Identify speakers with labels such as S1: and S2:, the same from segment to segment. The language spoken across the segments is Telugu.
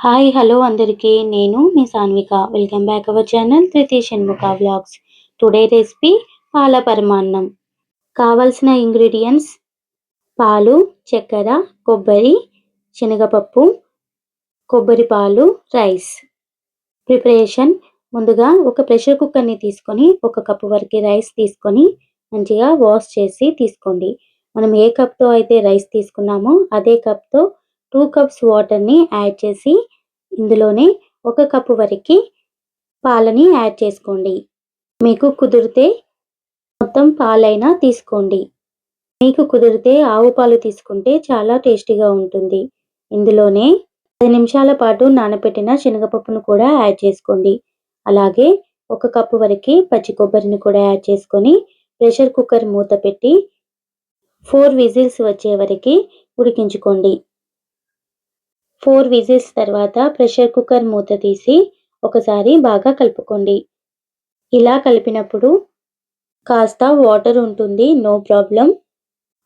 S1: హాయ్ హలో అందరికీ నేను మీ Sanvika. Welcome back our channel Dhruti Shanmukha vlogs. Today recipe పాల పరమాన్నం. కావలసిన ఇంగ్రీడియంట్స్ పాలు, చక్కెర, కొబ్బరి, శనగపప్పు, కొబ్బరి పాలు, రైస్. ప్రిపరేషన్ ముందుగా ఒక ప్రెషర్ కుక్కర్ని తీసుకొని 1 కప్పు వరకు రైస్ తీసుకొని మంచిగా వాష్ చేసి తీసుకోండి. మనం ఏ కప్తో అయితే రైస్ తీసుకున్నామో అదే కప్తో 2 కప్స్ వాటర్ని యాడ్ చేసి ఇందులోనే 1 కప్పు వరకు పాలని యాడ్ చేసుకోండి. మీకు కుదిరితే మొత్తం పాలైనా తీసుకోండి. మీకు కుదిరితే ఆవు పాలు తీసుకుంటే చాలా టేస్టీగా ఉంటుంది. ఇందులోనే 10 నిమిషాల పాటు నానబెట్టిన శనగపప్పును కూడా యాడ్ చేసుకోండి. అలాగే 1 కప్పు వరకు పచ్చి కొబ్బరిని కూడా యాడ్ చేసుకొని ప్రెషర్ కుక్కర్ మూత పెట్టి 4 విజిల్స్ వచ్చే వరకు ఉడికించుకోండి. 4 విజిల్స్ తర్వాత ప్రెషర్ కుక్కర్ మూత తీసి ఒకసారి బాగా కలుపుకోండి. ఇలా కలిపినప్పుడు కాస్త వాటర్ ఉంటుంది, నో ప్రాబ్లం.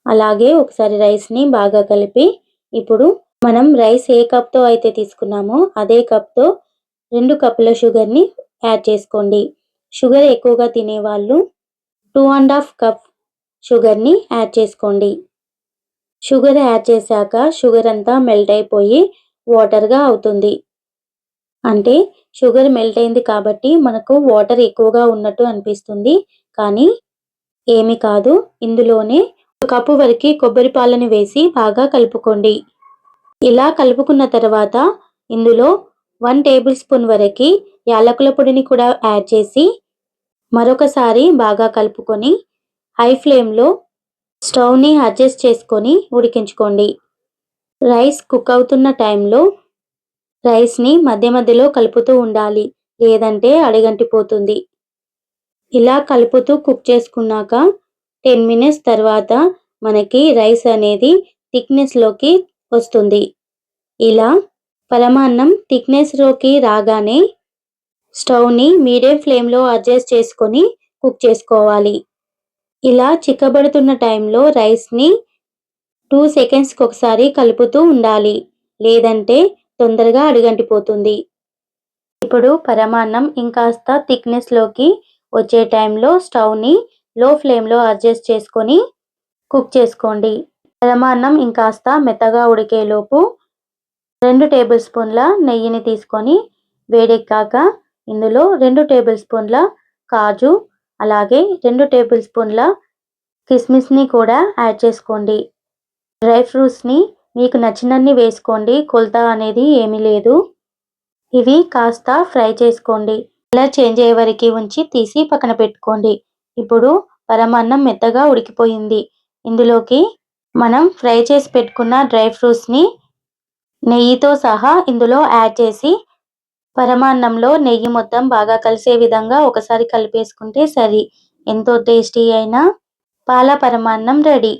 S1: అలాగే ఒకసారి రైస్ని బాగా కలిపి ఇప్పుడు మనం రైస్ ఏ కప్తో అయితే తీసుకున్నామో అదే కప్తో 2 కప్పుల షుగర్ని యాడ్ చేసుకోండి. షుగర్ ఎక్కువగా తినేవాళ్ళు 2½ కప్ షుగర్ని యాడ్ చేసుకోండి. షుగర్ యాడ్ చేశాక షుగర్ అంతా మెల్ట్ అయిపోయి వాటర్గా అవుతుంది. అంటే షుగర్ మెల్ట్ అయింది కాబట్టి మనకు వాటర్ ఎక్కువగా ఉన్నట్టు అనిపిస్తుంది, కానీ ఏమీ కాదు. ఇందులోనే 1 కప్పు వరకు కొబ్బరి పాలని వేసి బాగా కలుపుకోండి. ఇలా కలుపుకున్న తర్వాత ఇందులో 1 టేబుల్ స్పూన్ వరకు యాలకుల పొడిని కూడా యాడ్ చేసి మరొకసారి బాగా కలుపుకొని హై ఫ్లేమ్లో స్టవ్ని అడ్జస్ట్ చేసుకొని ఉడికించుకోండి. రైస్ కుక్ అవుతున్న టైంలో రైస్ని మధ్య మధ్యలో కలుపుతూ ఉండాలి, లేదంటే అడుగంటిపోతుంది. ఇలా కలుపుతూ కుక్ చేసుకున్నాక 10 మినిట్స్ తర్వాత మనకి రైస్ అనేది థిక్నెస్లోకి వస్తుంది. ఇలా పరమాన్నం థిక్నెస్లోకి రాగానే స్టవ్ని మీడియం ఫ్లేమ్లో అడ్జస్ట్ చేసుకొని కుక్ చేసుకోవాలి. ఇలా చిక్కబడుతున్న టైంలో రైస్ని 2 సెకండ్స్కి ఒకసారి కలుపుతూ ఉండాలి, లేదంటే తొందరగా అడుగంటిపోతుంది. ఇప్పుడు పరమాన్నం ఇంకాస్త థిక్నెస్లోకి వచ్చే టైంలో స్టవ్ని లో ఫ్లేమ్లో అడ్జస్ట్ చేసుకొని కుక్ చేసుకోండి. పరమాన్నం ఇంకాస్త మెత్తగా ఉడికేలోపు 2 టేబుల్ స్పూన్ల నెయ్యిని తీసుకొని వేడెక్కాక ఇందులో 2 టేబుల్ స్పూన్ల కాజు, అలాగే 2 టేబుల్ స్పూన్ల కిస్మిస్ని కూడా యాడ్ చేసుకోండి. డ్రై ఫ్రూట్స్ని మీకు నచ్చినన్ని వేసుకోండి, కొలత అనేది ఏమీ లేదు. ఇవి కాస్త ఫ్రై చేసుకోండి. కలర్ చేంజ్ అయ్యే వరకు ఉంచి తీసి పక్కన పెట్టుకోండి. ఇప్పుడు పరమాన్నం మెత్తగా ఉడికిపోయింది. ఇందులోకి మనం ఫ్రై చేసి పెట్టుకున్న డ్రై ఫ్రూట్స్ని నెయ్యితో సహా ఇందులో యాడ్ చేసి పరమాన్నంలో నెయ్యి మొత్తం బాగా కలిసే విధంగా ఒకసారి కలిపేసుకుంటే సరి. ఎంతో టేస్టీ అయిన పాల పరమాన్నం రెడీ.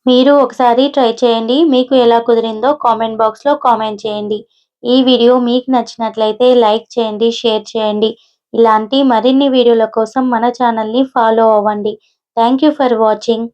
S1: మీరు ఒకసారి ట్రై చేయండి. మీకు ఎలా కుదిరిందో కామెంట్ బాక్స్లో కామెంట్ చేయండి. ఈ వీడియో మీకు నచ్చినట్లయితే లైక్ చేయండి, షేర్ చేయండి. ఇలాంటి మరిన్ని వీడియోల కోసం మన ఛానల్ని ఫాలో అవ్వండి. Thank you for watching.